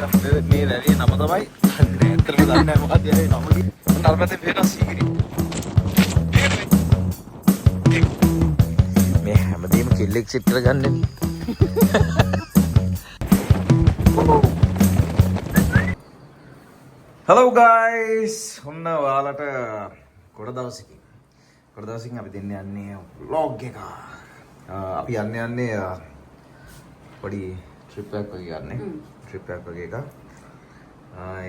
මේ රැළියේ නම තමයි ඇත්තටම දන්නේ නැහැ මොකක්ද ඒ නම කිව්වේ. අරපතේ වෙන සීගිරි. මේ හැමදේම කෙල්ලෙක් සෙට් කරගන්නේ. Hello guys. ඔන්න ඔයාලට කොට දවසකින් අපි දෙන්න යන්නේ vlog එක. අපි යන්නේ පොඩි trip එකක් වගේ යන්නේ. trip එකක් වගේ එකක්.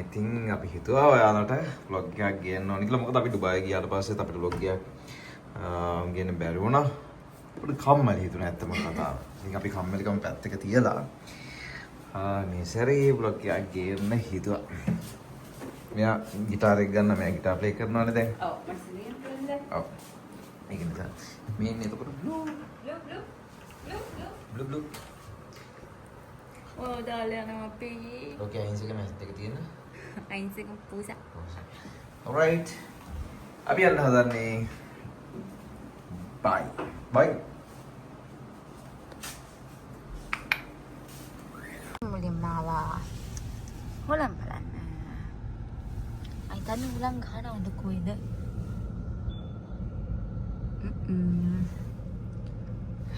ඉතින් අපි හිතුවා ඔයාලට vlog එකක් ගේන්න ඕනේ කියලා. මොකද අපි ඩුබායි ගියාට පස්සෙත් අපිට vlog එකක් ගේන්න බැරි වුණා. පොඩි කම්මැලි හිතුණා ඇත්තම කතාව. ඉතින් අපි කම්මැලිකම පැත්තක තියලා මේ සැරේ vlog එකක් ගේන්න හිතුවා. මෙයා ගිටාර එක ගන්න මම ගිටාර ප්ලේ කරනවානේ දැන්. ඔව් මම සිනියම් කරන්නේ. ඔව්. මේක නිසා මේ ඉන්නේ එතකොට බ්ලු. Oh, දාලා යනවා අපි. ඕකේ අයින්ස් එක මැසේජ් එක තියෙන. අයින්ස් එක පූසා. Alright. අපි යන්න හදන්නේ. Bye. මුලින්ම ආවා. හොලම් බලන්න. අයිතන් උලන් ගහනවද කොයිද?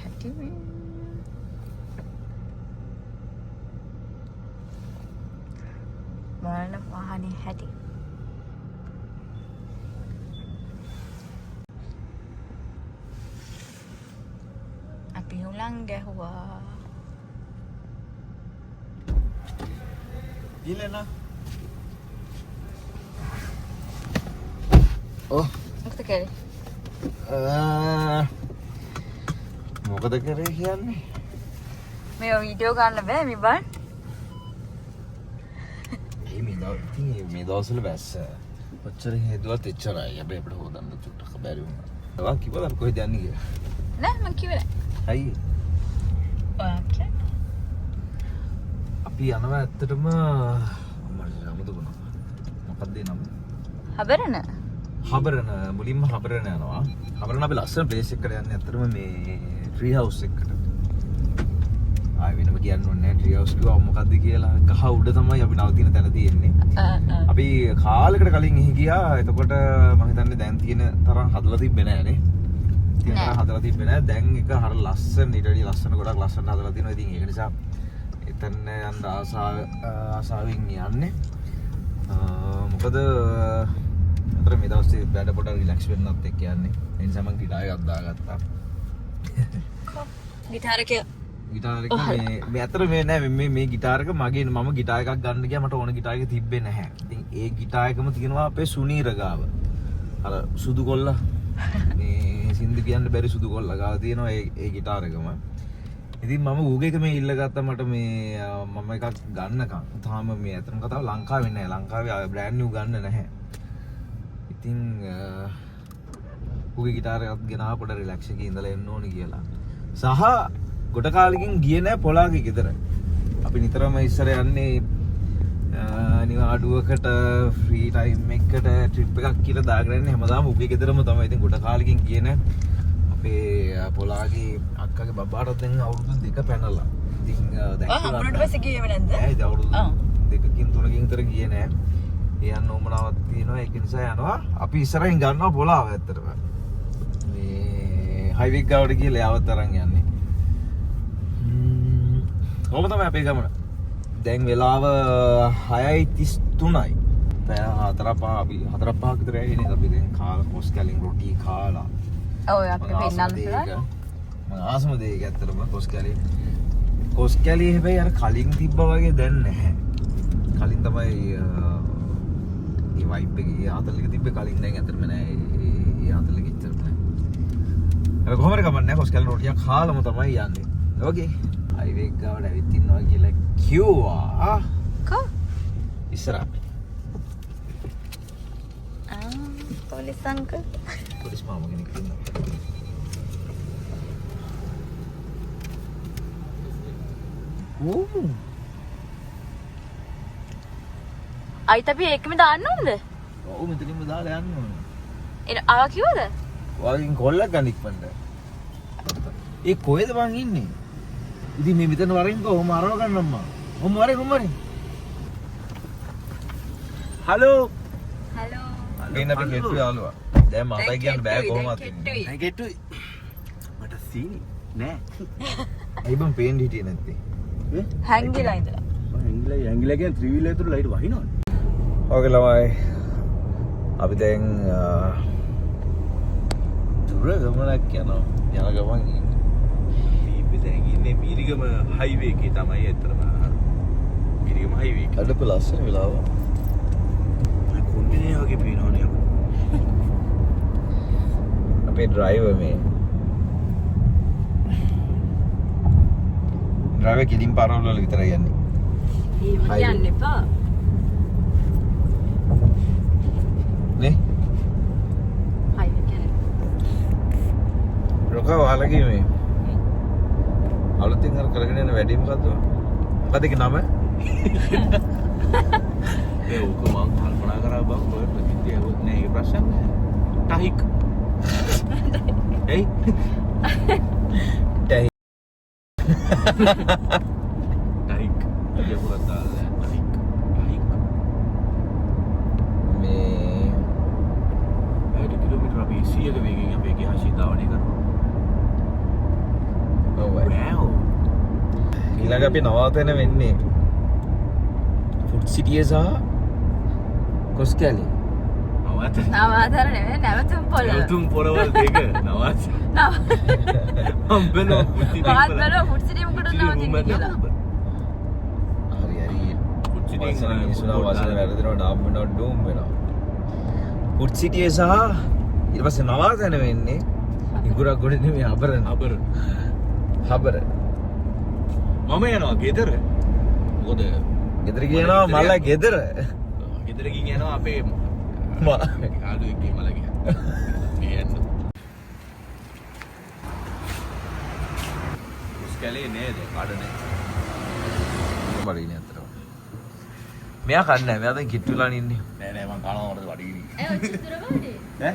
හැටි මේ බලන්න වාහනේ හැටි. අපි උලන් ගැහුවා. Dilena. Oh. මොකද කරේ? මොකද කරේ කියන්නේ? මේ වීඩියෝ ගන්න බෑ මේ බන්. මේ දවස්වල වැස්ස ඔච්චර හේතුවත් එච්චරයි. හැබැයි අපිට හොදන්න චුට්ටක් බැරි වුණා. ඔයා කිව්වද අපි කොහෙද යන්නේ කියලා? නෑ මං කිව්වේ නෑ. අයිය. ඔයා අපි යනවා ඇත්තටම මට නමුදුනා. මොකක්ද ඒ නම? හබරන මුලින්ම හබරන යනවා. හබරන අපි ලස්සන ප්ලේස් එකකට යන්නේ ඇත්තටම මේ ට්‍රී හවුස් එකකට. ආයෙ වෙනම කියන්න ඕනේ නැහැ ට්‍රී හවුස් කිව්වම මොකද්ද කියලා. ගහ උඩ තමයි අපි නවතින තැන තියෙන්නේ. අපි කාලෙකට කලින් එහි ගියා. එතකොට මම හිතන්නේ දැන් තියෙන තරම් හදලා තිබ්බේ නැහැ නේ. තියෙන තරම් හදලා තිබ්බේ නැහැ. දැන් එක හර ලස්සන ඊට වඩා ලස්සන ගොඩක් ලස්සන හදලා තියෙනවා. ඉතින් ඒක නිසා එතන යන්න ආසාවෙන් යන්නේ. මොකද අතර මේ දවස්වල වැඩ පොඩක් රිලැක්ස් වෙන්නත් එක්ක යන්නේ. ඒ නිසා මම ගිටාර එකක් දාගත්තා. ගිටාර එක මේ අතර මේ නෑ මේ ගිටාර එක මගේ මම ගිටාර එකක් ගන්න ගියා මට ඕන ගිටාර එක තිබ්බේ නැහැ. ඉතින් ඒ ගිටාර එකම තියෙනවා අපේ සුනීර ගාව. අර සුදු කොල්ලා මේ සින්දු කියන්න බැරි සුදු කොල්ලා ගාව තියෙනවා ඒ ගිටාර එකම. ඉතින් මම ඌගේ එක මේ ඉල්ලගත්තා මට මේ මම එකක් ගන්නකම්. තාම මේ අතරම කතාව ලංකාවේ නෑ. ලංකාවේ බ්‍රෑන්ඩ් නිව් ගන්න නැහැ. ඉතින් ඌගේ ගිටාර එකක් ගෙනාවා පොඩ රිලැක්ස් එකේ ඉඳලා එන්න ඕනේ කියලා. සහ ගොඩ කාලෙකින් ගියේ නෑ පොලාගේ ගෙදර. අපි නිතරම ඉස්සර යන්නේ නිවාඩුවකට ෆ්‍රී ටයිම් එකකට ට්‍රිප් එකක් කියලා දාගෙන යන්නේ හැමදාම ඌගේ ගෙදරම තමයි. ඉතින් ගොඩ කාලෙකින් ගියේ නෑ. අපේ පොලාගේ අක්කගේ බබාට දැන් අවුරුදු 2 පැනලා. ඉතින් දැන් හම්බුනට පස්සේ ගියේම නැද්ද? ඇයි අවුරුදු 2කින් 3කින් විතර ගියේ නෑ. ඒ යන්න ඕමනාවක් තියෙනවා. ඒක නිසා යනවා. අපි ඉස්සරහින් ගන්නවා පොලාව ඇත්තටම. මේ හයිවේ එක ගාවට ගිහලා යාවත් අරන් යන්නේ. කොහොම තමයි අපේ ගමන. දැන් වෙලාව 6:33යි. පැය 4-5 විතර ඇවිල්ලා අපි දැන් කාලා කොස් කැලින් රොටි කාලා. ඔව් අපිට පෙන්නන්න පුළුවන්. මම ආසම දෙයක ඇත්තටම කොස් කැලි හැබැයි අර කලින් තිබ්බා වගේ දැන් නැහැ. කලින් තමයි ඒ වයිබ් එකේ ආතල් එක තිබ්බේ කලින් දැන් ඇත්තටම නෑ. ඒ ආතල් එක ඉච්චර නෑ. ඒක කොහොමද ගමන්නේ කොස් කැලි රොටියක් කාලම තමයි යන්නේ. ඕකේ. හයිවේ එක ගාවට ඇවිත් ඉන්නවා කියලා කිව්වා. ඉස්සරහ. Police uncle. පොලිස් මාමා කෙනෙක් ඉන්නවා. අයිත අපි ඒකම දාන්න ඕනද? ඔව් මෙතනින්ම දාලා යන්න ඕනේ. එන ආවා කිව්වද? ඔයාගෙන් කොල්ලක් ගන්න ඉක්මනට. ඒ කොහෙද මං ඉන්නේ? ඉතින් මේ මෙතන වරින් කොහොම අරව ගන්නම්මා. ඔම් වරින්. Hello hello. වෙන අපි ගෙට්ටු යාළුවා. දැන් මට කියන්න බෑ කොහොමද ඉන්නේ. නෑ ගෙට්ටුයි මට සීනි නෑ ඇයි බං පේන්න හිටියේ නැත්තේ? හැංගිලා ඉඳලා. ඇංගිලා කියන්නේ ත්‍රිවිල් ඇතුළේ ලයිට් වහිනවනේ ඕකේ ළමයි. අපි දැන් දුර ගමනක් යනවා. යන ගමන් ඉන්නේ. අපි දැන් ඉන්නේ මීරිගම හයිවේ එකේ තමයි ඇත්තටම මීරිගම හයිවේ එක අඩපු ලස්සන වෙලාව. කොන්ඩිනේ වගේ පේනවනේ අපේ ඩ්‍රයිවර් මේ. ඩ්‍රයිවර් කිලින් පාරවල් වල විතරයි යන්නේ. එහෙම කියන්න එපා. නේ? හයිවේ කියන්නේ. රොකා වහලගේ මේ. අලුතින් අර කරගෙන යන වැඩේ මොකද්ද? මොකද ඒකේ නම? ඒ ඕක මං කල්පනා කරා බං ඔය ප්‍රතික්‍රියාවක් නෑ ඒක ප්‍රශ්න නෑ ටහික් එයි ටයි. ටහික් යපුරක් දාලා ටහික් මේ වැඩි කිලෝමීටර අපි 100ක වේගයෙන් අපේ ගිය ආශීතාවණය කරනවා ඔව්. වෑව් ඊළඟ අපි නවාතැන වෙන්නේ ෆුඩ් සිටිය සහ කොස්කැලි. නවාත නවාතර නෙවෙයි නැවතුම් පොළ. නැවතුම් පොරවල් දෙක නවාත හම්බෙනවා වාත් බලව ෆුඩ් සිටියම් කොට නවතින්නේ කියලා. හරි හරි. පුච්චිටින් වචන මිනිස්සුලා වචන වැරදිනවා ඩාම් වෙනවා ඩූම් වෙනවා. ෆුඩ් සිටිය සහ ඊට පස්සේ නවාතැන වෙන්නේ ඉඟුරක් ගොඩ නෙමෙයි අබරන. අබර හබර. මම යනවා ගෙදර මොකද ගෙදර කියනවා මල ගෙදර. ගෙදරකින් යනවා අපේ ආලුවෙක්ගේ මල ගියා යන්න උස්කලේ නේද කඩනේ බඩිනේ අතට. මෙයා කන්නේ නැහැ. මෙයා දැන් කිට්ටුලාන ඉන්නේ. නෑ නෑ මං කනවා වරද බඩගිනි ඒ ඔච්චර වඩේ. ඈ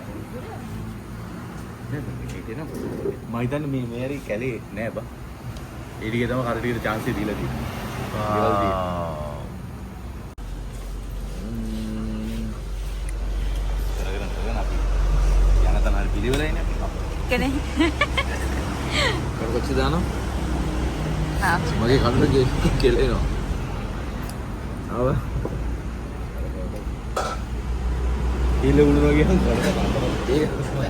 මම හිතන්නේ මේ මේරි කැලේ නෑ බා ඒ ටිකේ තමයි කරටියට chance එක දීලා තියෙන්නේ කරගෙන අපි යන තන හරි පිළිවෙලයිනේ කෙනේ. කරකොච්චි දානවා. ආ. මගේ කන්න කෙලෙනවා. ආව. ඊළ උණුනවා කියන්නේ ඒක තමයි.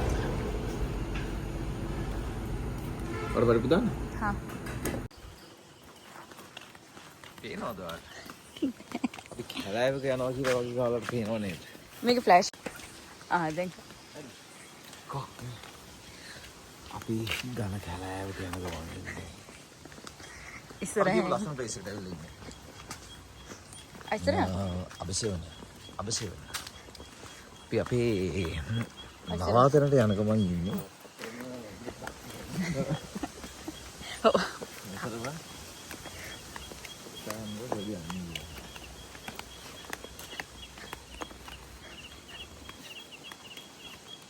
අර පරිප්පු දාන්න. හා. පේනවද ඔයාලට? අපි කැලෑවක යනවා කියලා වගේ කාලකට පේනව නේද? මේක ෆ්ලෑෂ්. ආ දැන්. අපි ගන කැලෑවට යන ගමන් ඉන්නේ. ඉස්සරහින්. ලස්සන ප්ලේස් එකට ඇවිල්ලා ඉන්නේ. ඉස්සරහ. අබසෙවන. අපි අපේ නවාතැනට යන ගමන් ඉන්නේ. ඔව්.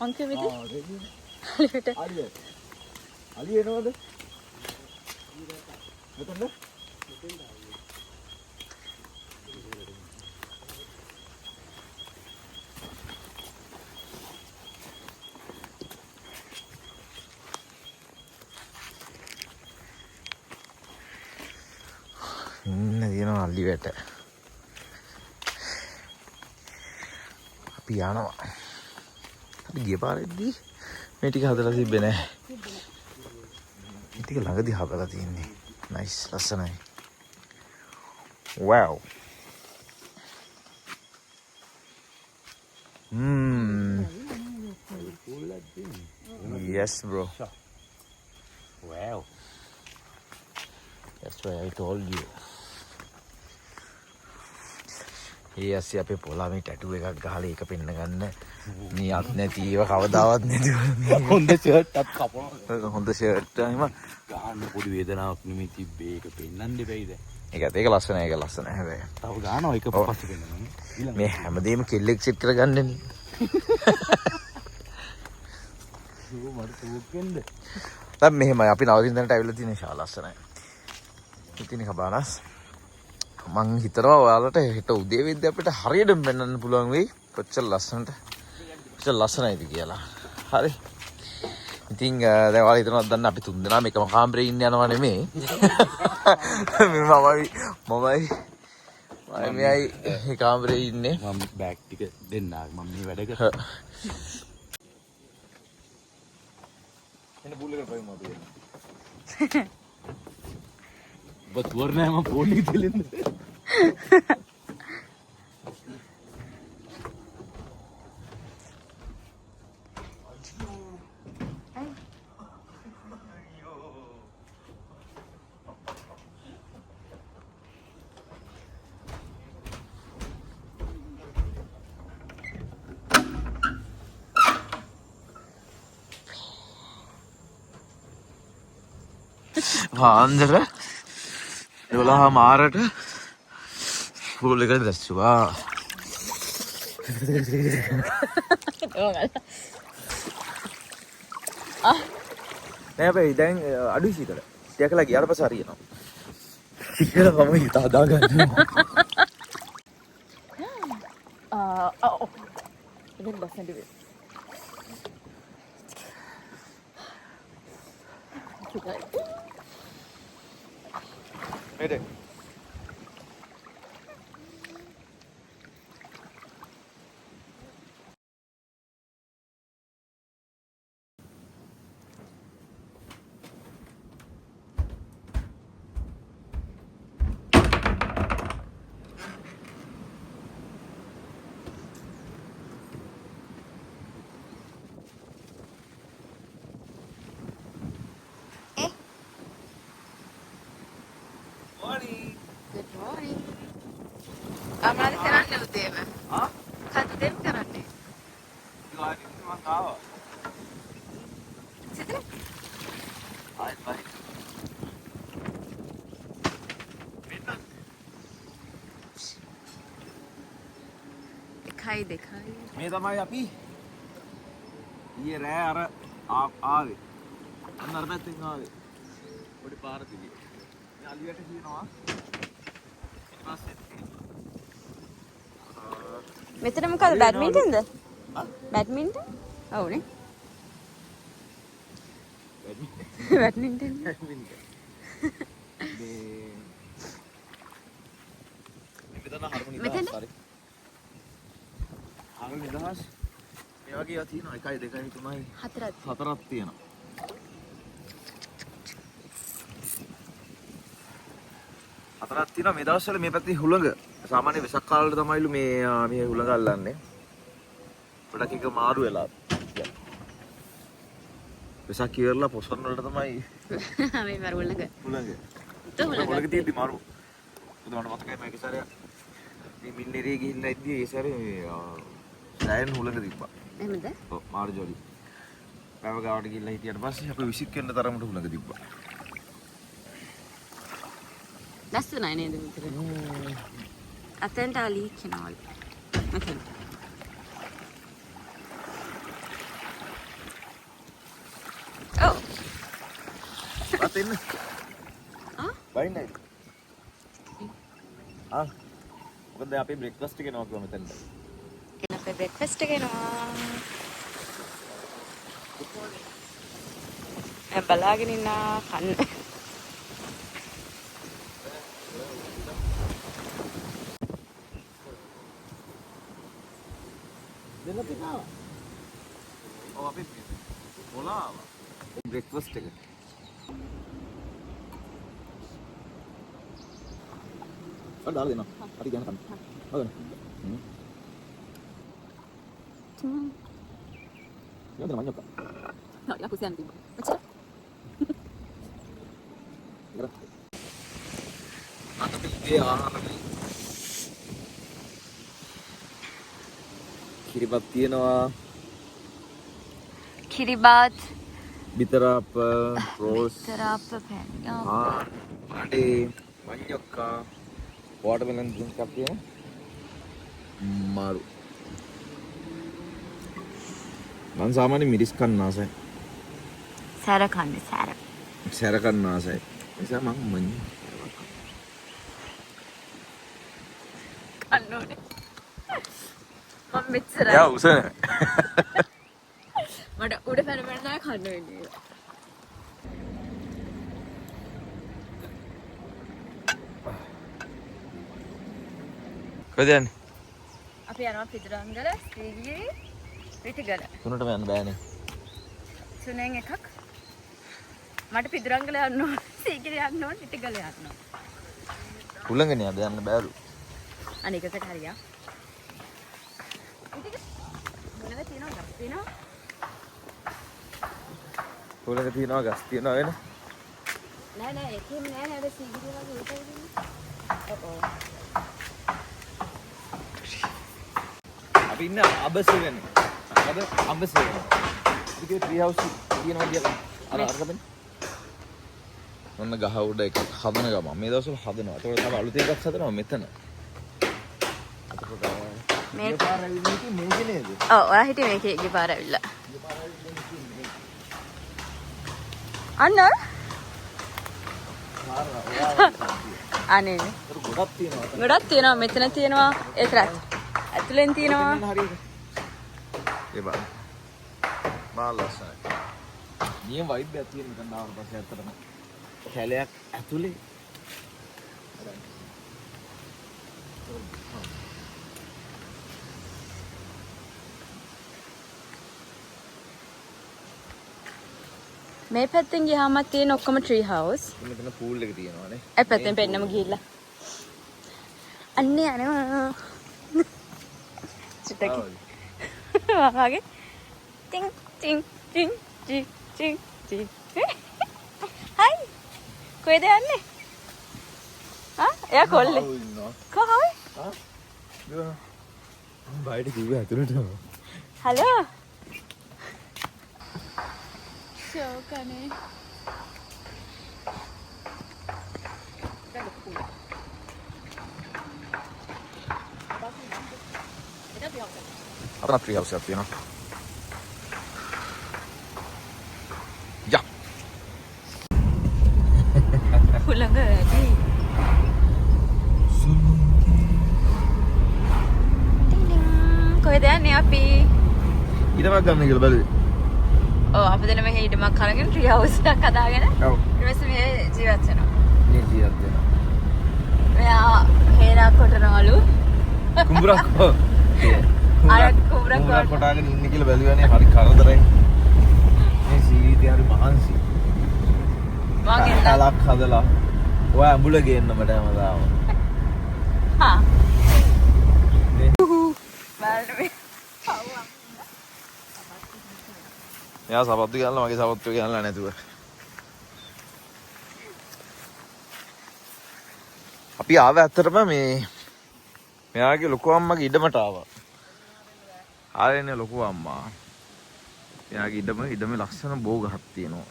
අන්තිම විදිහ. අලියට. අලි එනවද? මෙතනද? ඉන්න තියෙනවා අලි වැට. අපි යනවා. අපි ගිය පාරෙද්දී මේ ටික හදලා තිබ්බේ නැහැ. මේ ටික ළඟදී හදලා තියෙන්නේ. නයිස් ලස්සනයි. wow. Yes bro. wow That's why I told you. ඒ ඇස්සේ අපේ පොළාමේ ටැටු එකක් ගහලා ඒක පෙන්න ගන්න. මේ අත් නැතිව කවදාවත් නැතිව. හොඳ ෂර්ට් එකක් කපනවා හොඳ ෂර්ට් එකම ගන්න පොඩි වේදනාවක් නෙමෙයි තිබ්බේ ඒක පෙන්නන්න දෙපැයි දැන් ඒක ලස්සනයි හැබැයි. තව ගන්නවා ඒක පස්සේ පෙන්නනවා මේ හැමදේම කෙල්ලෙක් සෙට් කරගන්නනේ. මට තෝක්කෙන්ද දැන් මෙහෙමයි අපි නවතින තැනට ඇවිල්ලා තියෙන ශා ලස්සනයි. ඉතින් කබානස් මං හිතනවා ඔයාලට හෙට උදේ වෙද්දී අපිට හරියටම පෙන්වන්න පුළුවන් වෙයි කොච්චර ලස්සනට කොච්චර ලස්සනයිද කියලා. හරි. ඉතින් දැන් ඔයාලා හිතනවා දන්න අපි තුන් දෙනා මේකම කාමරේ ඉන්න යනවා නෙමෙයි. මමයි මේ කාමරේ ඉන්නේ. මම බෑග් ටික දෙන්න මම මේ වැඩ කරා. එන්න බුල් එක පයින් මතු වෙන්න. ඔබ තුවර නෑ මම ෆෝන් එක දෙලෙන්න. ආන්දර 12 මාරට පූල් එකට දැස්සුවා. නෑ බයි දැන් අඩුයි සීතල. ටිකක් කළා ගියාට පස්සේ හරියනවා. කියලා මම හිත හදාගන්නවා. ඉතින් ලස්සනට වෙයි. Mayday. Good morning. අමාරු කරන්නේ උදේම. කද්ද දෙම් කරන්නේ. සිතේ? දෙකයි. මේ තමයි අපි ඊයේ රෑ අර ආවේ. අන්න අර පැත්තෙන් ආවේ. පොඩි පාර දිගේ. මේ අලියට කියනවා. මෙතන මොකද බැඩ්මින්ටන්ද? බැඩ්මින්ටන්? ඔව්නේ. බැඩ්මින්ටන්. මෙතන හරි. ආගල් නිදහස් මේ වගේ ඒවා තියෙනවා 1 2 3යි 4ක් තියෙනවා. හතරක් තියෙනවා මේ දවස්වල මේ පැත්තේ හුළඟ. සාමාන්‍ය වෙසක් කාලවල තමයිලු මේ හුළඟ අල්ලන්නේ. ගොඩක් එක මාරු වෙලා. වෙසක් ඉවරලා පොසොන් වලට තමයි මේ මර හුළඟ. හුළඟ. හුළඟ තියෙද්දි මාරු. මට මතකයි මේක සැරයක් මේ මින්නේරිය ගිහිල්ලා ඉද්දි ඒ සැරේ සෑයන් හුළඟ තිබ්බා. එහෙමද? ඔව් මාර්ජෝලි. පැව ගාවට ගිහිල්ලා හිටියට පස්සේ අපි විසික් වෙන්න තරමට හුළඟ තිබ්බා. ලස්සනයි නේද මෙතන? අතෙන්ට අලි කෙනාවල්. මෙතන. ඔව්. අතෙන්න. බයින්නයි. මොකද අපි බ්‍රෙක්ෆාස්ට් එක එනවා කිව්වා මෙතනට. අපේ බ්‍රෙක්ෆාස්ට් එක එනවා. බලාගෙන ඉන්න කන්න. දෙන්න තියනවා. ඔව් අපි මොලාව. බ්‍රෙක්ෆාස්ට් එක. දාලා දෙනවා. අපි ගන්න කන්න. හොඳයි. යන්න මඤ්ඤොක්ක. නෑ යා කුසියන් තිබ්බා. ඔච්චර. ඉතල. අතපිටේ ආහාර. කිරිබත් තියෙනවා. කිරිබත්. බිතරාප, රෝස්. බිතරාප පැන්නා. අඩේ මඤ්ඤොක්කා. watermelon drink එකක් තියෙනවා. මාරු. මං සාමාන්‍ය මිරිස් කන්න ආසයි. සැර කන්නේ සැර. සැර කන්න ආසයි. නිසා මං කන්න ඕනේ. මම මෙච්චරයි. යා උසන. මට උඩ පැන පැන තමයි කන්න වෙන්නේ. කොහෙද යන්නේ? අපි යනවා පිදුරංගල, සීගිරි, පිටිගල. තුනටම යන්න බෑනේ. තුනෙන් එකක්. මට පිදුරංගල යන්න ඕන, සීගිරි යන්න ඕන, පිටිගල යන්න ඕන. උල්ලංඝනය යන්න බෑලු. අනිකකට හරියා. මොනවද තියෙනවද? තියෙනවා. උල්ලංඝ තියනවා ගස් තියනවා වෙන. නෑ නෑ ඒකෙම නෑ නෑ අර සීගිරි වගේ ඒකයි තියෙන්නේ. ඔව්. අපි ඉන්න අබසෙවනේ. අද අබසෙවනේ. ඉතින් ට්‍රී හවුස් තියෙනවා කියලා. අර අරගෙන. ඔන්න ගහ උඩ එකක් හදන ගම. මේ දවස්වල හදනවා. ඒතකොට තමයි අලුතෙන් එකක් හදනවා මෙතන. මේ පාර ඇවිල්ලා මේක නේද? ඔව් ඔයා හිටියේ මේකේ ගිය පාර ඇවිල්ලා. අන්න අනේ ගොඩක් තියෙනවා. ගොඩක් තියෙනවා මෙතන තියෙනවා ඒතරත් ඇතුලෙන් තියෙනවා හරියට. ඒ බලන්න. මාලසයි. නියම වයිබ් එකක් තියෙන නිකන් ආවට පස්සේ ඇත්තටම කැලයක් ඇතුලේ මේ පැත්තෙන් ගියාම තියෙන ඔක්කොම ට්‍රී හවුස්. මෙතන පූල් එක තියෙනවානේ. ඒ පැත්තෙන් පෙන්නම ගිහිල්ලා. අන්නේ යනවා. චුට්ටක්. වාගේ. ටින් ටින් ටින් චි චි චි. හයි. කොහෙද යන්නේ? ආ එයා කොල්ලේ. කොහොමද? ආ? බයිට කිව්වේ ඇතුළට. හලෝ. ෂෝකනේ. අතන ට්‍රී හවුස් එකක් තියෙනවා. යා. හුලඟ වැඩි. කොහෙද යන්නේ අපි? ඊටමක් ගන්න කියලා බැලුවේ. ඔව් අපි දෙන මෙහි ඊටමක් අරගෙන ට්‍රී හවුස් එකක් හදාගෙන ඔව්. ඊට පස්සේ මේ ජීවත් වෙනවා. මේ ජීවත් වෙනවා. මෙයා හේරා කොටනවලු. කුඹරක් කො. අර කුඹරක් කොටාගෙන ඉන්නේ කියලා බැලුවානේ හරි කරදරයි. මේ ජීවිතේ හරි මහන්සි. මගෙන් ලක් හදලා ඔය අඹුල ගේන්න මට හැමදාම. හා බලන්න එයා සපත්තු ගන්නලා මගේ සපත්තු ගන්නලා නැතුව. අපි ආව ඇත්තටම මේ මෙයාගේ ලොකු අම්මගේ ඉඩමට ආවා. ආරෙන්නේ ලොකු අම්මා. මෙයාගේ ඉඩමේ ලස්සන බෝ ගහක් තියෙනවා.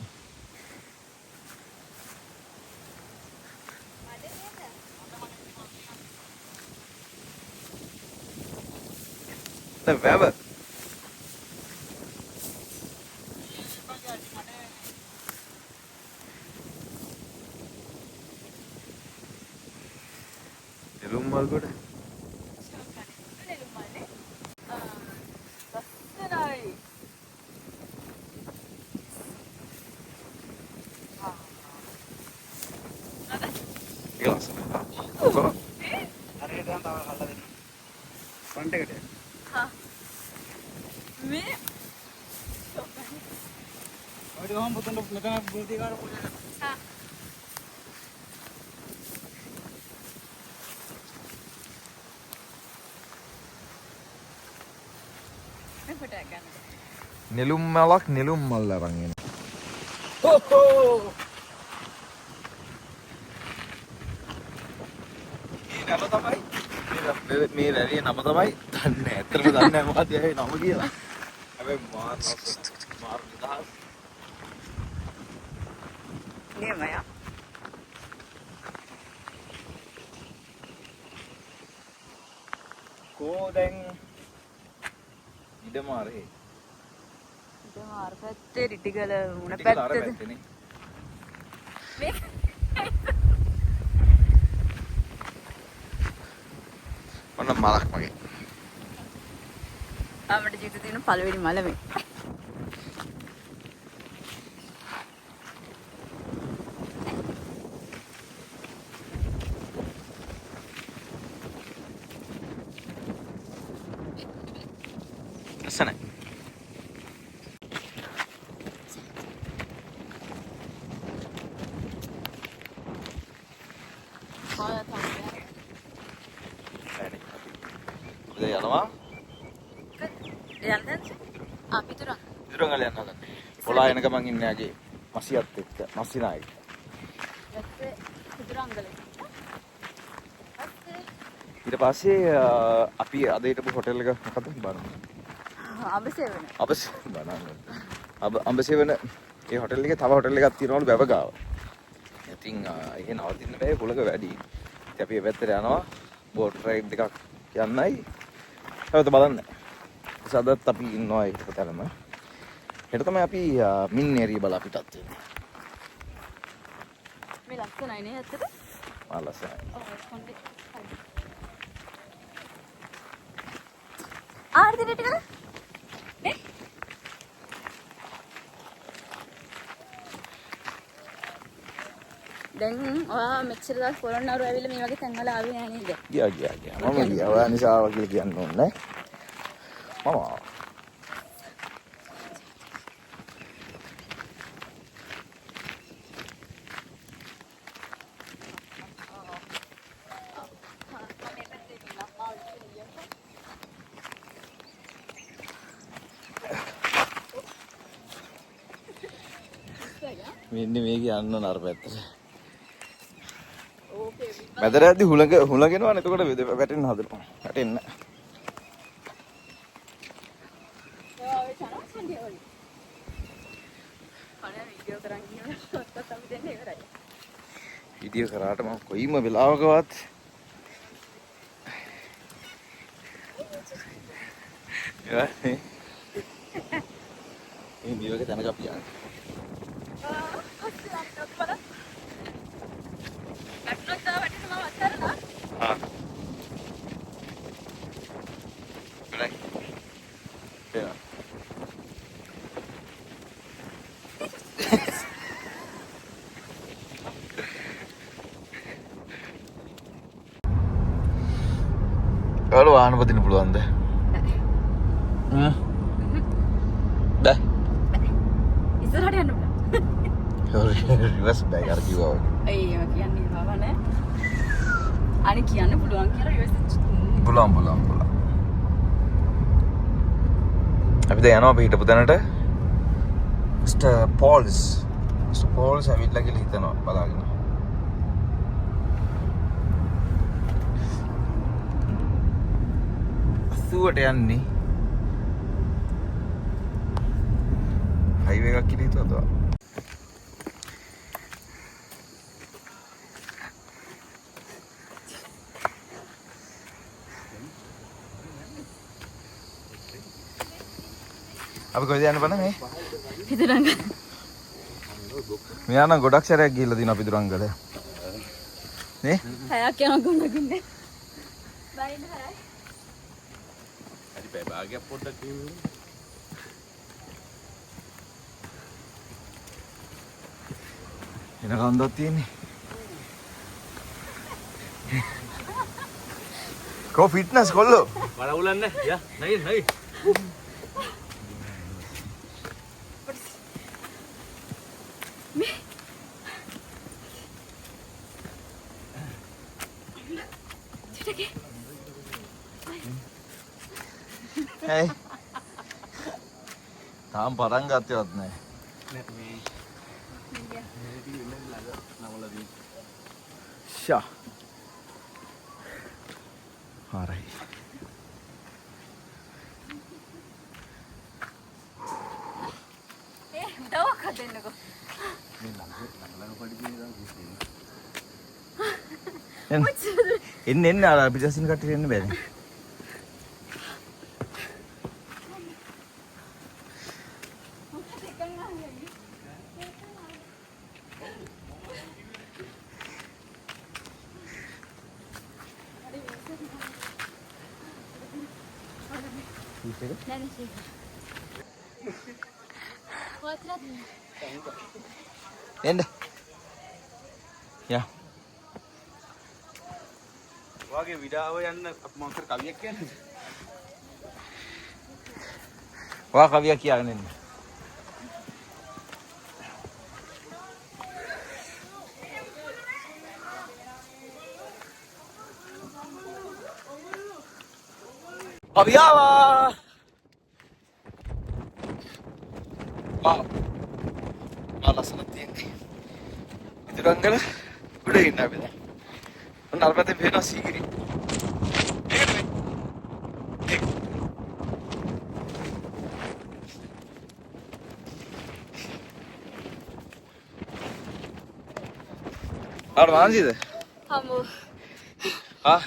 වැව එළුම් මල් කොට නෙළුම් මලක් නෙළුම් මල් අරන් එන. මේ රැළියේ නම තමයි දන්නේ. ඇත්තටම දන්නේ නැහැ මොකක්ද ඒ නම කියලා. හැබැයි මාර නිදහස්. නියමයි. කෝ දැන් ඉඩමාරේ. මාර පැත්තේ රිටිගල මුණ පැත්තේ මේ මම ඔන්න මලක් මගේ. අපිට ජීවිතේ තියෙන පළවෙනි මල මේ. ලස්සනයි. උදේ යනවා. යන්නද? අපි තුරන්. ඉතුරුංගල යන්න හදන්නේ. පොලා එනක මං ඉන්නේ යගේ මසියත් එක්ක මස්සිනායි. ඇත්තේ ඉතුරුංගලේ. ඊට පස්සේ අපි අද හිටපු හොටෙල් එක මොකද බලන්න. අඹසේවන. අඹසේවන ඒ හොටෙල් එකේ තව හොටෙල් එකක් තියෙනවලු වැව ගාව. ඉතින් ඒක නවතින්න බෑ හුලක වැඩි. ඉතින් අපි මේ පැත්තට යනවා බෝට් රයිඩ් එකක් යන්නයි. හවත බලන්න. සදත් අපි ඉන්නවා ඒක තැනම. හෙට තමයි අපි මින්නේරිය බල පිටත් වෙන්නේ. මේ ලස්සනයි නේ ඇත්තට? මා ලස්සනයි. ආර්ධින ටිකද? නේ? දැන් ඔයා මෙච්චර දවස් පොළොන්නරුව ඇවිල්ලා මේ වගේ තැන්වල ආවේ නෑ නේද? ගියා. මම ගියා. ඔයා නිසා ආවා කියලා කියන්න ඕනේ. මම ආවා. මෙන්න මේක යන්න නර පැත්තට. ඕකේ. මැදට යද්දි හුලගෙනවා නේ එතකොට වැටෙන්න හදනවා. වැටෙන්න. ඔයා ඔය channel සන්ඩිය වල. අනේ වීඩියෝ කරන් ගියොත් ඔක්කොත් අපි දෙන්න ඉවරයි. වීඩියෝ කරාට මම කොයිම වෙලාවකවත් මේ වගේ තැනක අපි යන්නේ. ආ. බයි. Yeah. ඔයාලා වාහන පදින්න පුළුවන්ද? බෑ. ඉස්සරහට යන්න බෑ. රිවර්ස් බෑ අර කිව්වා වගේ. අයියෝ කියන්නේ බව නෑ. අනේ කියන්න පුළුවන් කියලා රිවර්ස් පුළුවන්. අපි දැන් යනවා අපි හිටපු තැනට. මිස්ටර් පෝල්ස් ඇවිල්ලා කියලා හිතනවා බලාගෙන. අසුවට යන්නේ. හයිවේ එකක් කියලා හිතුවද? අපි කොහෙද යන්න බෑ මේ? පිටුරංගල. මෙයා නම් ගොඩක් සැරයක් ගිහිල්ලා දිනවා පිටුරංගල. නේ? හයක් යනවා ගොඩකින්නේ. බයින්න හයයි. හරි බෑ භාගයක් පොඩ්ඩක් කියන්න. එන කන්දක් තියෙන්නේ. කො ෆිට්නස් කොල්ලෝ. වරවුලන්නේ. යා නයි. Hey. තාම පටන් ගත්තේවත් නැහැ. ෂා. හරි. උදව්වක් හදන්නකෝ. එන්න අර පිටසින් කට්ටිය එන්න බෑනේ. නෑ නෑ සීක. කොතරද? එන්න. යා. ඔයාගේ විඩාව යන්න මම කර කවියක් කියන්නේ. ඔයා කවියක් කියන්න එන්න. කවියාවා. වාව්. ලස්සන තියෙන්නේ. ඉතිරංගල උඩ ඉන්න අපි දැන්. ඔන්න අර පැත්තේ පේනවා සීගිරි. ඒකට මේ. ඒක. ආර මානසිද? හමු. ආ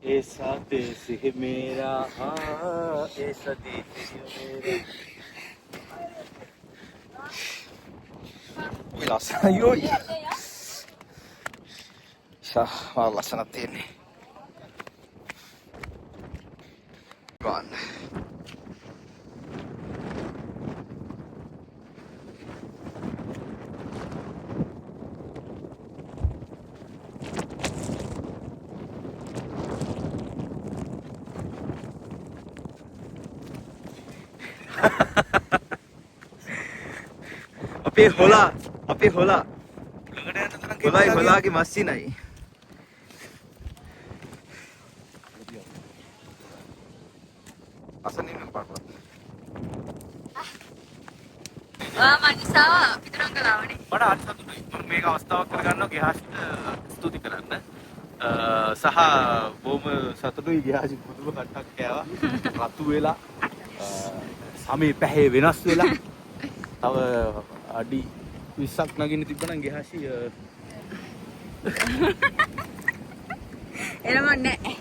ऐसा देश है मेरा हाँ ऐसा देश है मेरा ඔය ලස්සනයි යෝයි. සා ලස්සනක් තියෙන්නේ. ගන්න. අපේ හොලා හොලායි හොලාගේ මස්සිනයි අසනින් පාටවත් මනිසා පිටරංගලාවනේ. මට හරි සතුටුයි මම මේක අවස්ථාවක් කරගන්නවා ගිහාසිට ස්තුති කරන්න සහ බොහොම සතුටුයි ගිහාසි පුදුම කට්ටක් කෑවා රතු වෙලා සමේ පැහැ වෙනස් වෙලා තව අඩි 20ක් නගින්න තිබ්බනම් ගිහාසි එනම නෑ.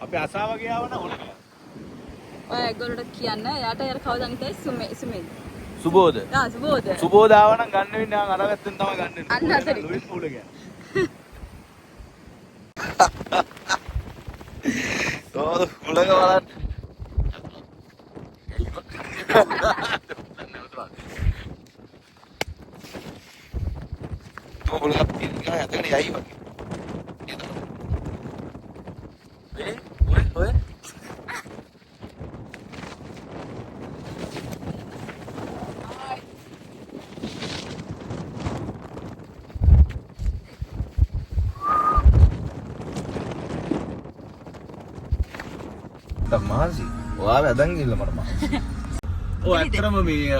අපි අසාව ගියාව නම් ඕන ගියා ඔය ඒගොල්ලෝට කියන්න යාට යාර කවදාද හිතයි සුමේ. සුබෝධ සුබෝධ. සුබෝධ ආව නම් ගන්න වෙන්නේ මම අරගත්තෙන් තමයි ගන්න වෙන්නේ අන්න හතරි. ලුයිස් පූල ගියා තෝද හුලක බලන්න තෝ හුලක තියෙනවා ඇතගෙන යයි වගේ ඔය මාසි ඔයා වැදන් ගිල්ල මට මාසි ඔව් ඇත්තටම මේ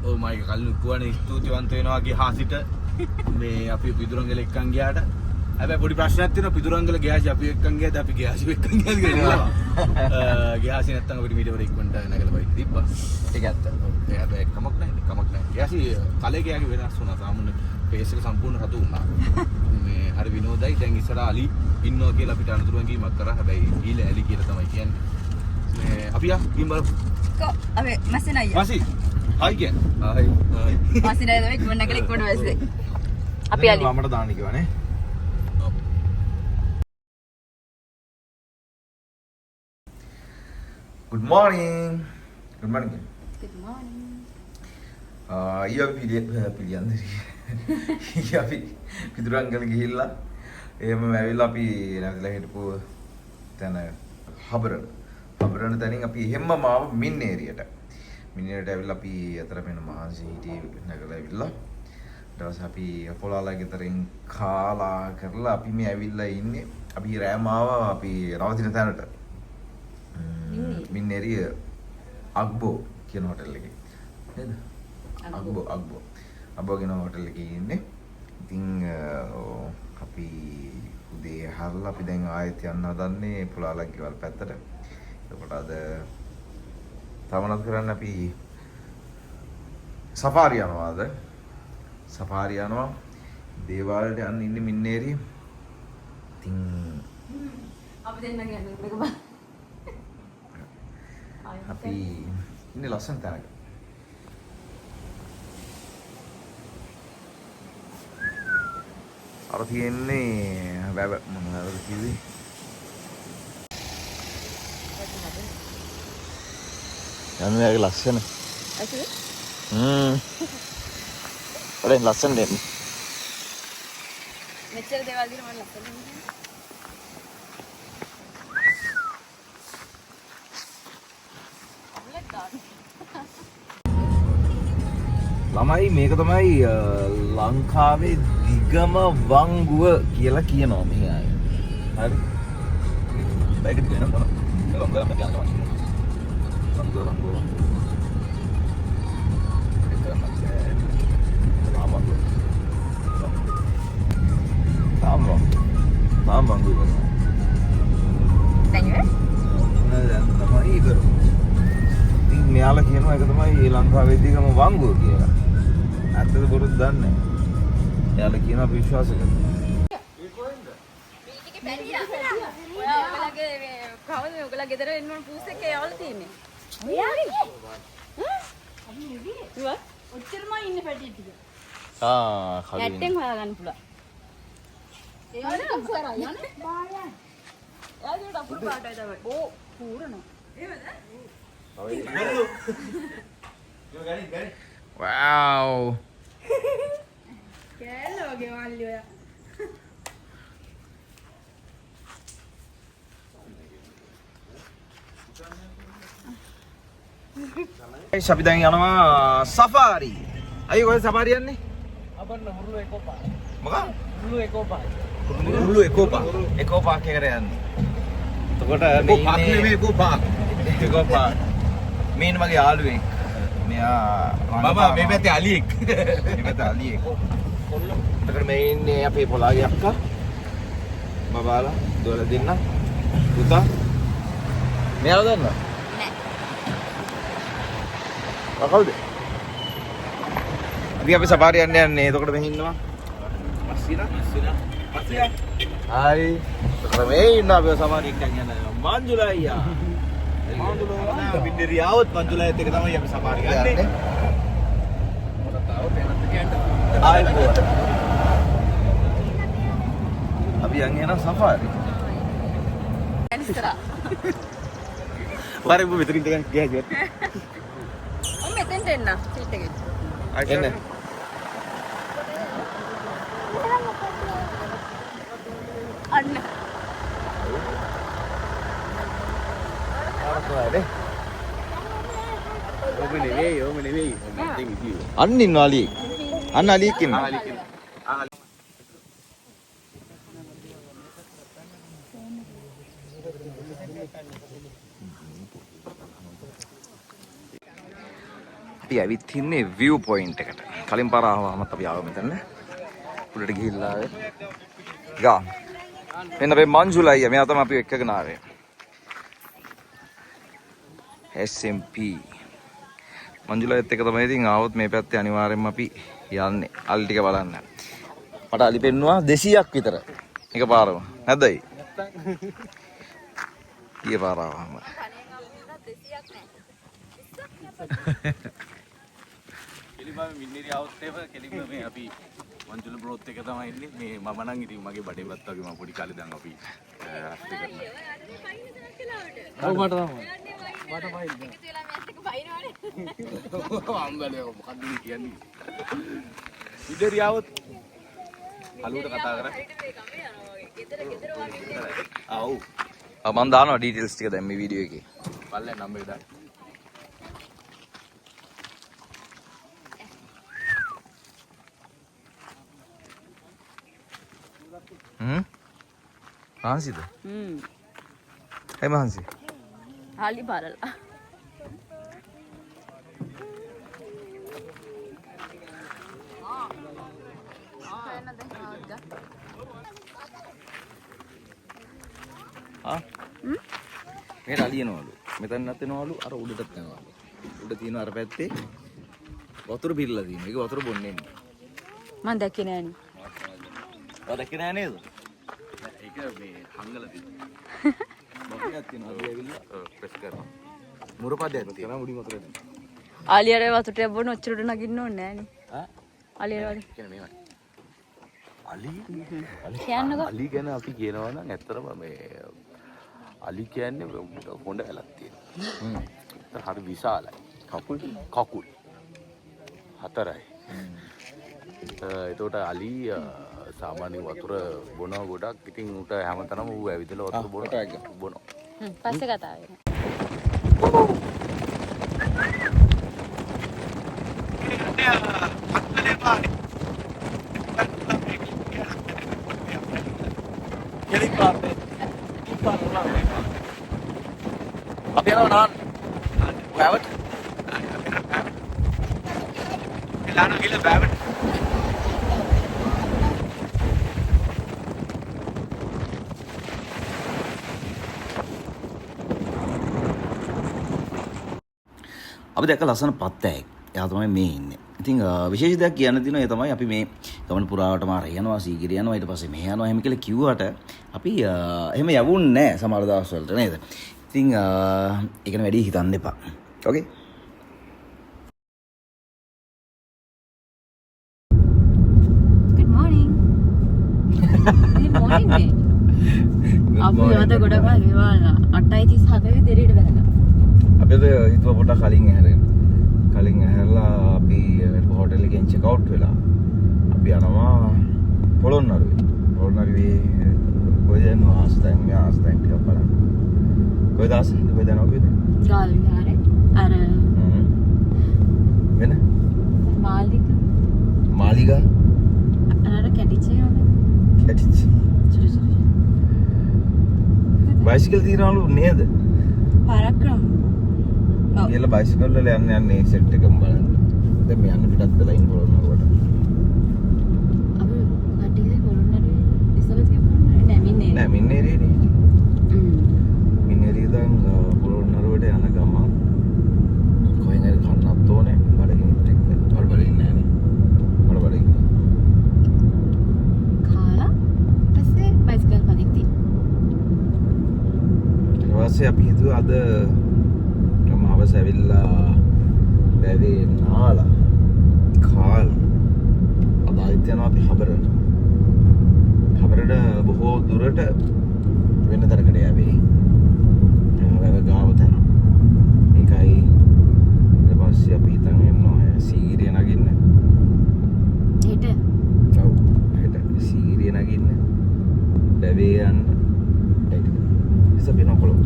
ඔව් මයික කලින් කිව්වනේ ස්තුතිවන්ත වෙනවා ගිහාසිට මේ අපි පිදුරංගල එක්කන් ගියාට හැබැයි පොඩි ප්‍රශ්නයක් තියෙනවා පිදුරංගල ගියාසි අපි එක්කන් ගියාද අපි ගියාසි එක්කන් ගියාද කියලා ගියාසි නැත්තම් අපිට මීට වඩා ඉක්මනට නැගලා බයි තිබ්බා ඒක ඇත්ත ඒ හැබැයි කමක් නැහැ ගියාසි කලේ ගියාගේ වෙනස් වුණා සාමාන්‍ය පේස් එක සම්පූර්ණ රතු වුණා මේ හරි විනෝදයි දැන් ඉස්සර අලි ඉන්නවා කියලා අපිට අනුතුරුන් ගීමක් කරා හැබැයි ඊළ ඇලි කියලා තමයි කියන්නේ මේ අපි යා ගිහින් බලමු කො අපි මැසෙන් අයියා. මාසි හයි කියන්නේ ආයි මැසෙන් අයියා තමයි ඉක්මන නැගලා ඉක්මන වැස්සේ. අපි අලි. මමට දාන්න කිව්වනේ good morning good morning. අපි පිදුරංගල ගිහිල්ලා එහෙම ඇවිල්ලා අපි නැවතිලා හිටපු තැන හබරන තැනින් අපි එහෙම්ම මාව මින් ඒරියට ඇවිල්ලා අපි අතර වෙන මහන්සි හිටියේ නැගලා ඇවිල්ලා ඊට පස්සේ අපි පොලාලා ගෙදරින් කාලා කරලා අපි මේ ඇවිල්ලා ඉන්නේ අපි රෑම ආවා අපි නවතින තැනට මින් ඒරිය අග්බෝ කියන හොටෙල් එකේ නේද අග්බෝ කියන හොටෙල් එකේ ඉන්නේ ඉතින් අපි උදේ හරලා අපි දැන් ආයෙත් යන්න හදන්නේ පුලාලක් ගෙවල් පැත්තට. එතකොට අද තමනත් කරන්න අපි සෆාරි යනවා අද. සෆාරි යනවා දේවාලට යන්න ඉන්නේ මින්නේරිය. ඉතින් අපි දෙන්න යන්නේ මේක බා. අපි ඉන්නේ ලස්සන තැනක. අර තියෙන්නේ වැව මොනවද කිව්වේ? යන්නේ ලස්සන. ඇතුලේ? වලින් ලස්සන දෙන්නේ. මෙච්චර දේවල් දින මම ලස්සන දෙන්නේ. ළමයි මේක තමයි ලංකාවේ දිගම වංගුව කියලා කියනවා මේ අය. හරි. බයික් එක ගන්න තමයි. ඒක ගන්න යනවා. වංගුව. Tamam gue. දැන් ඉවර? නෑ තමයි ඉවර. ඉතින් මෙයාලා කියනවා ඒක තමයි ලංකාවේ දිගම වංගුව කියලා. ඇත්තද බොරුද දන්නේ නැහැ. එයාලා කියනවා අපි විශ්වාස කරනවා. ටිකේ බැරිලා. ඔයා ඔයගලගේ කවද ඔයගලා ගෙදර එන්න ඕන පූස් එකේ යවලා තියෙන්නේ. මෙයාගේ? අපි නෙවි. ඉවර? ඔච්චරම ඉන්නේ පැටි ටික. කලින්. නැට්ටෙන් හොයාගන්න පුළුවන්. ඒ වගේ කරා යන්නේ. බායන්. එයාගේ අපුරු පාටයි තමයි. ඕ පුරන. එහෙමද? Wow. කෑල්ලෝගේ මල්ලි ඔයා. අපි දැන් යනවා සෆාරි. අයියෝ කොහෙද සෆාරි යන්නේ? අපන්න මුරුළු එකෝපා. මොකක්ද? මුරුළු එකෝපා. මුරුළු එකෝ පාක් එකට යන්නේ. එතකොට එකෝ පාක්. මේන් මගේ යාළුවෙක්. මෙයා බබා මේ පැත්තේ අලියෙක්. මේ පැත්තේ අලියෙක්. එතකොට මේ ඉන්නේ අපේ පොලාගේ අක්කා. බබාලා දුවලා දෙන්න. පුතා. මෙයාලා දන්නවද? කවුද? අපි සෆාරි යන්නේ. එතකොට මෙහි ඉන්නවා. මස්සිනා. හරි. එතකොට මේ ඉන්න අපි සෆාරි එකෙන් යන මංජුලා අයියා. මංජුලා පිටිරි આવොත් මංජුලාත් එක තමයි අපි සෆාරි යන්නේ. මොකක්ද આવොත් එනත් කියන්න. ආයිබෝන්. අපි යන්නේ සෆාරි. ඇනිස්තරා. වරේ ඔබ මෙතනින් ටිකක් ගියා. ඔන්න මෙතෙන්ට එන්න සීට් එකේ. එන්න. අන්න. ආරක්ෂාවනේ. ඔබ නෙවෙයි. මම ඉතින් අන්න ඉන්නවා අලියෙක්. අන්න අලියෙක් ඉන්නවා. අපි ඇවිත් ඉන්නේ view point එකට. කලින් පාර ආවමත් අපි ආව මෙතන. උඩට ගිහිල්ලා ආවේ. ගා. මෙන්න අපේ මංජුලා අයියා. මෙයා තමයි අපි එක්කගෙන ආවේ. SMP. මංජුලාත් එක්ක තමයි ඉතින් ආවොත් මේ පැත්තේ අනිවාර්යෙන්ම අපි යන්නේ. අලි ටික බලන්න. මට අලි පෙන්නුවා 200ක් විතර. එකපාරම. නැද්ද අයි? ඊයේ පාර ආවම. කෙලිම මින්නේරි આવොත් කෙලිම මේ අපි මංජුල බ්‍රෝත් එක තමයි ඉන්නේ. මේ මම නම් ඉතින් මගේ බඩේපත් වගේ මම පොඩි කාලේ දැන් අපි රස්ති කරනවා. ඔව් මට තමයි. මට පයින්. එකතු වෙලා මැස් එක පයින්නවනේ. අම්බලේ මොකක්ද කියන්නේ? ඉදිරි આવොත් අලුවට කතා කරා. ගෙදර වගේ. ආව්. මම දානවා ඩීටේල්ස් ටික දැන් මේ වීඩියෝ එකේ. පල්ලේ නම්බර් දාන්න. මහන්සිද? මහන්සි? හාලි බලලා. මේක අලියනවලු. මෙතනත් එනවලු අර උඩටත් යනවලු. උඩ තියෙන අර පැත්තේ වතුර පිරලා තියෙනවා. ඒක වතුර බොන්නේ නැහැ. මම දැක්කේ නෑනේ. ඔය දැක්කේ නැහැ නේද? ඒක මේ හංගලා තියෙනවා. බොක්කයක් තියෙනවා. අපි ඇවිල්ලා ප්‍රෙස් කරනවා. මුරපදයක් තියෙනවා මුඩි වතුරේ. ආලියරේ වතුරට බොන ඔච්චරට නගින්න ඕනේ නෑනේ. ආ? ආලියර වගේ. කියන්නේ මේවයි. අලි කියන්නකෝ. අලි ගැන අපි කියනවා නම් ඇත්තටම මේ අලි කියන්නේ හොඬ ඇලක් තියෙනවා. හරි විශාලයි. කකුල් 4යි. එතකොට අලි සාමාන්‍ය වතුර බොනවා ගොඩක්. ඉතින් උට හැමතැනම ඌ ඇවිදලා වතුර බොනවා. පස්සේ කතා වෙනවා. අපි යනවා නාන්න. බෑවට. එලාන ගිල බෑවට. අපි දැක්ක ලස්සන පත්තෑයෙක්. එයා තමයි මේ ඉන්නේ. ඉතින් විශේෂ දෙයක් කියන්න තියෙනවා. ඒ තමයි අපි මේ ගමන පුරාවටම අර යනවා සීගිරිය යනවා ඊට පස්සේ මෙහෙ යනවා එහෙම කියලා කිව්වට අපි එහෙම යවුන්නේ නැහැ සමහර දවස් වලට නේද? ඉතින් ඒක න වැඩි හිතන්න එපා. ඕකේ? Good morning. Good morning නේ. අපි අද ගොඩක් ගෙවලා 8:37 දෙරියට බැලලා. අපිද හිතුව පොඩ්ඩක් කලින් ඇහැරෙන්න. කලින් ඇහැරලා අපි හෝටල් එකෙන් චෙක් අවුට් වෙලා අපි යනවා පොළොන්නරුවේ. පොළොන්නරුවේ කොහෙද යනවා ආස්තෙන් මේ ආස්තෙන් ටිකක් බලන්න. කොහෙද ආස්තෙන් කොහෙද යනවා කොහෙද? ගාල් විහාරේ අර වෙන මාලිගා අර කැටිච්චේ වගේ. කැටිච්චි. බයිසිකල් තියනවලු නේද? පරක්‍රම. කියලා බයිසිකල් වල යන්නේ සෙට් එකම බලන්න. දැන් මේ යන්න පිටත් වෙලා ඉන්න පොළොන්නරුවට. අපි කටියේ පොළොන්නරුවේ ඉස්සරහ තිය පොළොන්නරුවේ නෑ මින්නේරියනේ. මින්නේරිය දැන් පොළොන්නරුවට යන ගම කොහෙන් හරි කන්නත් ඕනේ බඩගිනිත් එක්ක. බඩින් නෑනේ. බඩින්. කාලා පස්සේ බයිසිකල් පදික්ටි. ඊට පස්සේ අපි හිතුවා අද හවස ඇවිල්ලා වැවේ නාලා කාලා අද ආයෙත් යනවා අපි හබරට බොහෝ දුරට වෙන තැනකට යවි වැව ගාව තැන ඒකයි ඊට පස්සේ අපි හිතන් ඉන්නවා සීගිරිය නගින්න හෙට ඔව් හෙට සීගිරිය නගින්න වැවේ යන්න ඒක ඉස්සපින කොළොම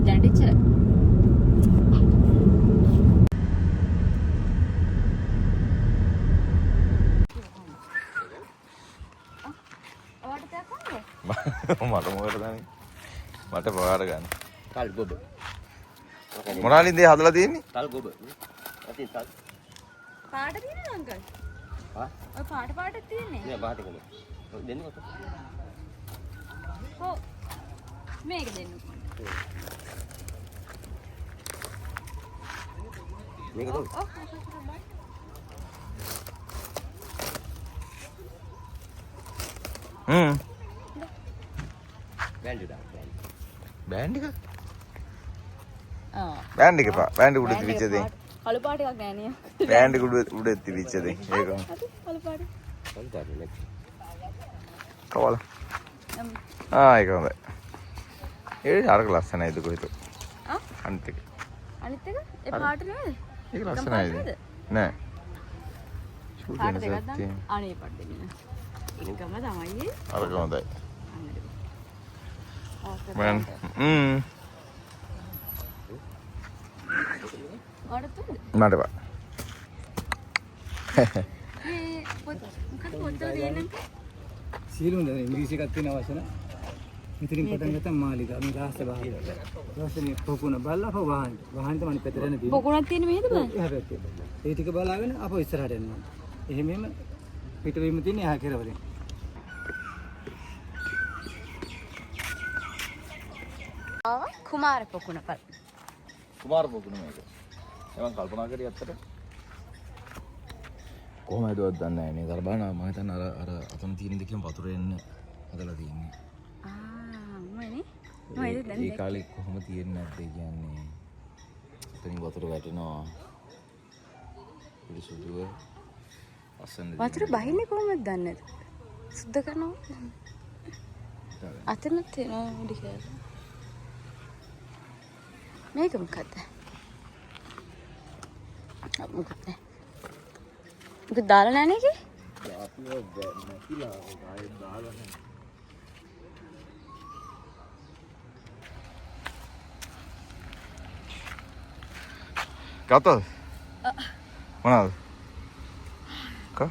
දැඩිච්ච මට මොකටද මට පවාර ගන්න තල් ගොබ මොනාලින්ද හදලා තියෙන්නේ තල් ගොබ අතින් තල් පාට තියෙනවද අංකල්? හා ඔය පාට තියෙන්නේ. නෑ පාට ගොබ දෙන්න ඔත ඔව් මේක දෙන්න. මේක දුන්න බෑන්ඩ් එක ආ බෑන්ඩ් එක පා බෑන්ඩ් උඩ තිබිච්ච දේ කළු පාට එකක් නෑ නේ. බෑන්ඩ් එක උඩ තිබිච්ච දේ ඒක කළු පාට. කවල ඒක හොඳයි ඒ අරක ලස්සනයි දුක හිතු ආ අනිත් එක අනිත් එක ඒ පාට නෙමෙයි. ඒක ලස්සනයි නෑ පාට දෙකක් දාන්න. අනේ පාට දෙන්න. එකම තමයි. අරක හොඳයි ඕක. මන් වඩතුද? මට බා මේ මොකද පොතේ දෙන්නේ? සීලුන්ද ඉංග්‍රීසි එකක් තියෙන අවශ්‍ය නැහැ. මෙතනින් පටන් ගත්තා මාලිගා මේ ලාස්ට් බහල. ඊපස්සේ පොකුණ බලලා අපෝ වහන්න තමයි පැත්තට යන තියෙන්නේ. පොකුණක් තියෙන මෙහෙද බං? එහා පැත්තේ. ඒ ටික බලාගෙන අපෝ ඉස්සරහට යනවා. එහෙම පිටවීම තියෙන එහා කෙරවලින්. කුමාර පොකුණපල්. කුමාර පොකුණ මේක මම කල්පනා කරේ ඇත්තට කොහොම හදුවත් දන්නේ නැහැ නේ කරබාන මම හිතන්නේ අර අතන තියෙන දෙකෙන් වතුර එන්න හදලා තියෙන්නේ මනේ ඒ කාලේ කොහොම තියෙන්නේ නැද්ද කියන්නේ එතනින් වතුර වැටෙනවා පිරිසුදුව අස්සන්න වතුර බහින්නේ කොහොමද දන්නේ? සුද්ධ කරනවා. අතන තියෙනවා උඩ කියලා. මේක මොකද්ද? මොකක්ද? මොකද දාලා නැහැ නේද? ගත්තද? මොනවාද? කා?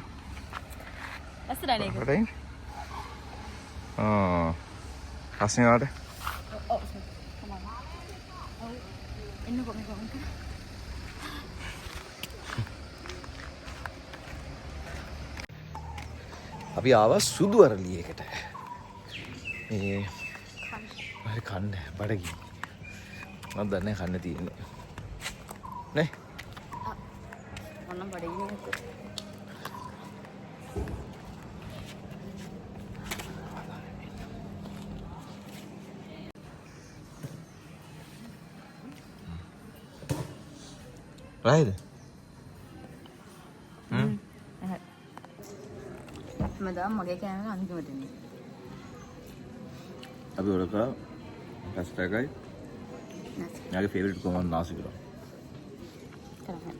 අස්සරා නේද? රටෙන්? රස්නේ වලට? ඔව්. එන්නකො මේක මොකක්ද? අපි ආවා සුදු අරලියකට. මේ හරි කන්න බඩගිනි. මම දන්නේ කන්න තියෙන්නේ. නේ? මොනම් බඩගිනි නැද්ද? රායිද? මම මගේ කෑම අන්තිමට එන්නේ. අපි ඔලක පස්ටාගයි. යාගේ ෆේවරිට් කොමන් නාසි කියලා. කරන්න.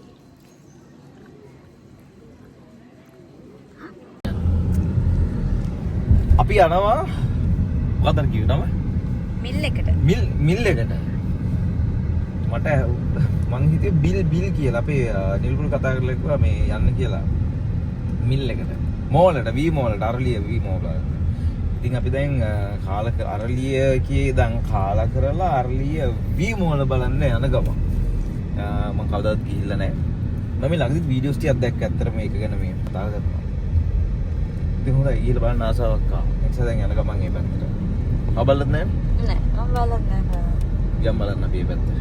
අපි යනවා මොකක්ද කිව්ව නම? මිල් එකට. මිල් එකට. මට මං හිතුවේ බිල් කියලා. අපේ නිල්පුල් කතා කරලා කිව්වා මේ යන්න කියලා. මිල් එකට. මෝලට වී මෝලට අරලිය වී මෝල. ඉතින් අපි දැන් අරලිය කී දැන් කාලා කරලා අරලිය වී මෝල බලන්න යන ගමන්. මම කවදාවත් ගිහිල්ලා නැහැ. මම මේ ළඟදී වීඩියෝස් ටිකක් දැක්ක ඇත්තට මේක ගැන මේ කතා කරනවා. ඉතින් හොඳයි ඊළ බලන්න ආසාවක් ආවා. ඒ නිසා දැන් යන ගමන් මේ පැත්තට. ආ බලලත් නැහැ? නෑ මම බලන්න නෑ. ගියම් බලන්න අපි මේ පැත්තට.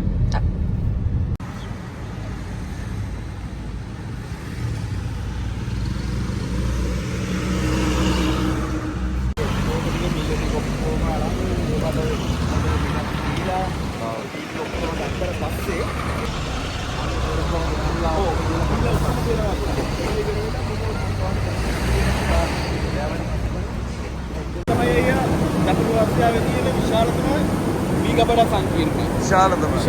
විශාලතම.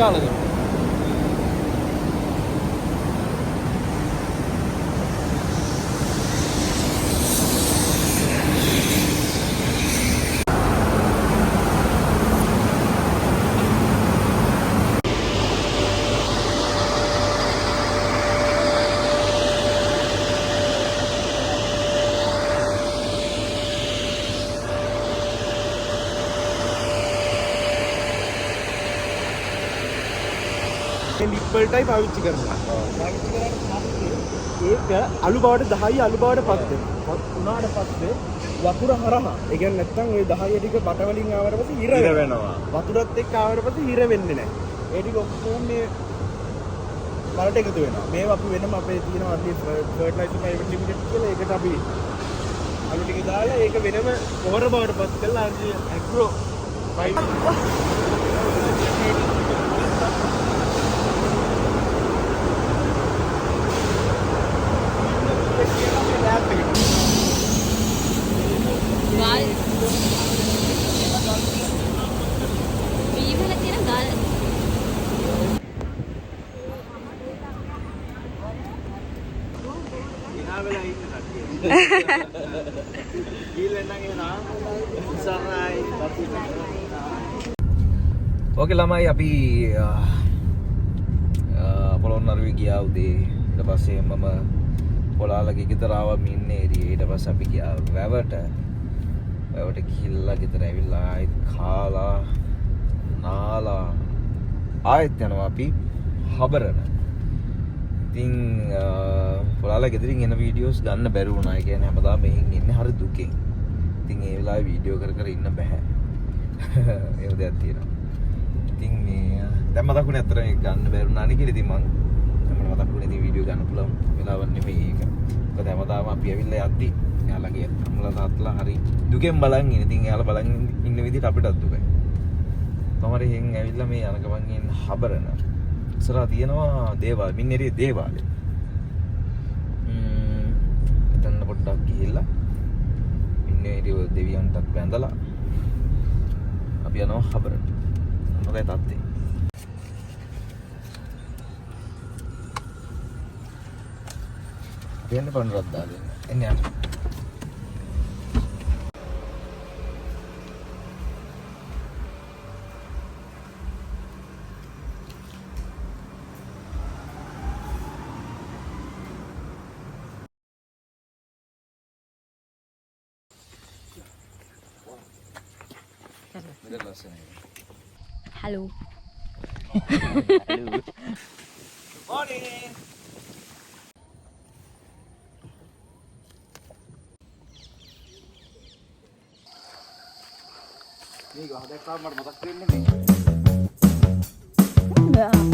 ලිප්පල්ටයි පාවිච්චි කරනවා. පාවිච්චි කරාට පස්සේ ඒක අලු බවට 10 අලු බවට පත් වෙනවා. උනාට පස්සේ වතුර හරහා ඒ කියන්නේ නැත්තම් ওই 10 ටික බට වලින් ආවට පස්සේ හිර වෙනවා. වතුරත් එක්ක ආවට පස්සේ හිර වෙන්නේ නැහැ. ඒ ටික ඔක්කොම මේ බලට එකතු වෙනවා. මේවා අපි වෙනම අපේ තියෙන අඩි ෆර්ටිලයිසර් ප්‍රයිවට් ලිමිටඩ් කියලා ඒකට අපි අලු ටික දාලා ඒක වෙනම පොහොර බවට පත් කරලා ඇග්‍රෝ ගාල් වීවල තියෙන ගාල් ඉනා වෙලා ඉන්න කට්ටිය. ගිල්ලෙන් නම් එනවා. සරයි. ඕකේ ළමයි අපි පොළොන්නරුවේ ගියා උදේ. ඊට පස්සේ මම පොළාලගේ ගෙදර ආවා මින් ඒරියේ. ඊට පස්සේ අපි ගියා වැවට. වැවට ගිහිල්ලා ගෙදර ඇවිල්ලා ආයෙත් කාලා නාලා ආයෙත් යනවා අපි හබරන. ඉතින් පොළාලා ගෙදරින් එන වීඩියෝස් ගන්න බැරි වුණා. ඒ කියන්නේ හැමදාම මෙහින් ඉන්නේ හරි දුකෙන්. ඉතින් ඒ වෙලාවේ වීඩියෝ කර ඉන්න බෑ. ඒ දෙයක් තියෙනවා. ඉතින් මේ දැන් මතකුනේ අතර මේ ගන්න බැරි වුණා නේ කියලා. ඉතින් මම මතකුනේ ඉතින් වීඩියෝ ගන්න පුළුවන් වෙලාවක් නෙමෙයි ඒක. මොකද හැමදාම අපි ඇවිල්ලා යද්දි එයාලගේ අම්මලා තාත්තලා හරි දුකෙන් බලන් ඉන්නේ. ඉතින් එයාලා බලන් ඉන්න විදිහට අපිටත් දුකයි. කොහමද එහෙන් ඇවිල්ලා මේ යන ගමන් ඉන්න හබරන. ඉස්සරහා තියෙනවා දේවාල මින්නේරියේ දේවාලේ. ගිහිල්ලා ඉන්නේ ඉතින් දෙවියන්ටත් වැඳලා අපි යනවා හබරට. මොකයි තාත්තේ? දෙන්න පණුරක් දාගෙන එන්න යන්න. Hello. Morning. මේක හදක්කම මට මතක් වෙන්නේ නේ.